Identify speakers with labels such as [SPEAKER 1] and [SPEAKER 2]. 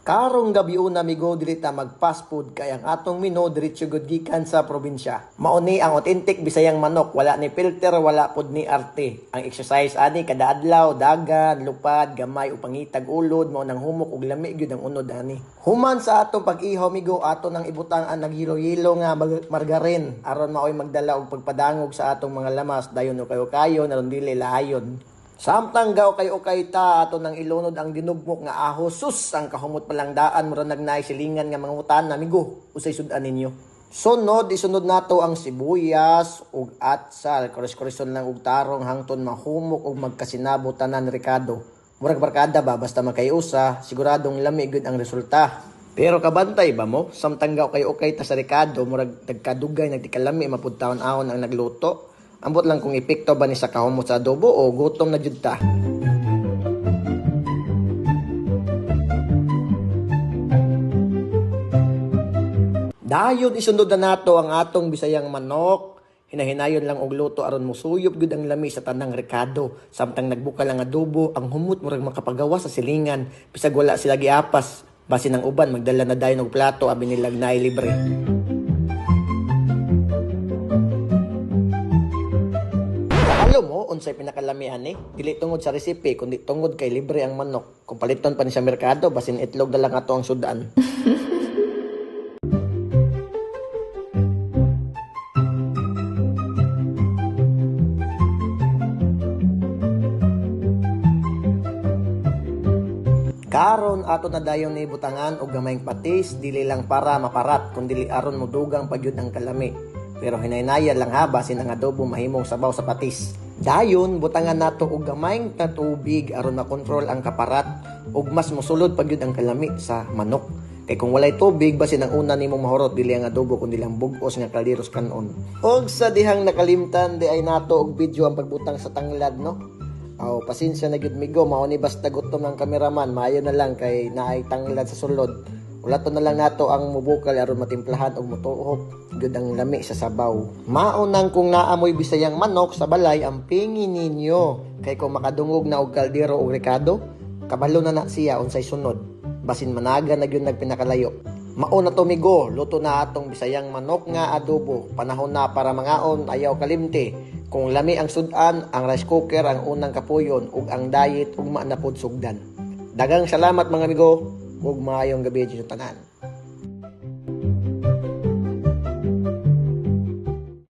[SPEAKER 1] Karong gabi una migo dili ta mag fast food kay ang atong menu diretso gud gikan sa probinsya. Mao ni ang authentic Bisayang manok, wala ni filter, wala pod ni arte. Ang exercise ani kada adlaw, dagan, lupad, gamay o pangitag ulod mao nang humok ug lami gyud ang unod ani. Human sa atong pag-ihaw migo ato nang ibutang ang naghilo-hilo nga margarin aron maoy magdala og pagpadangog sa atong mga lamas dayon o kayo aron dili lahayon. Samtang gaw kay okay ta ato nang ilunod ang dinugmok nga ahos sus ang kahumot palang daan mura nagnay silingan nga mga utan namigo usay sudan ninyo. Isunod nato ang sibuyas ug atsal, koris-korison lang og tarong hangton mahumok ug magkasinabo tanan Ricardo. Murag barkada ba basta makayusa, siguradong lami gud ang resulta. Pero kabantay ba mo? Samtang gaw kay okay ta sa Ricardo murag nagkadugay nagtikalami mapudtaon ahon ang nagluto. Ambot lang kung epekto ba ni sa kahumot sa adobo o gutom na jud ta. Dayon isunod na nato ang atong Bisayang manok. Hinahinayon lang og luto aron musuyop gud ang lami sa tanang Ricardo. Samtang nagbuka lang adobo, ang humot murag makapagawa sa silingan. Bisag wala sila giapas. Basin ang uban magdala na dayon og plato abi nilang naay libre. Alam mo, unsay pinakalamian ni? Dili tungod sa resipe, kundi tungod kay libre ang manok. Kung paliton pa ni sa merkado, basin itlog na lang ato ang sudan. Karon ato na dayon ni butangan og gamayng patis, dili lang para maparat, kundi aron modugang pagyud ang kalami. Pero hinaynayan lang ha, basin ang adobo mahimong sabaw sa patis. Dayon, butangan nato og gamayng tubig aron makontrol ang kaparat ug mas mosulod pagyud ang kalami sa manok. Kay kung walay tubig, basin ang una nimong mahurot dili ang adobo kundi lang bugos nga kalderos kanon. Og sa dihang nakalimtan di ay nato og video ang pagbutang sa tanglad no. Aw, pasensya na gyud migo, mao ni basta gutom ng kameraman, maayo na lang kay naay tanglad sa sulod. Ulato na lang nato ang mubukal aron matimplahan og motuhok gyud ang lami sa sabaw. Maunang kung naamoy Bisayang manok sa balay ang pingin ninyo. Kay kung makadungog na og kaldero o Ricardo, kabalo na siya unsay sunod. Basin managa na gyud nagpinakalayo. Mao na to migo, luto na atong Bisayang manok nga adobo. Panahon na para mangaon, ayaw kalimti. Kung lami ang sudan, ang rice cooker ang unang kapuyon ug ang diet ug manapod sugdan. Dagang salamat mga amigo. Ug maayong gabi sa tanan.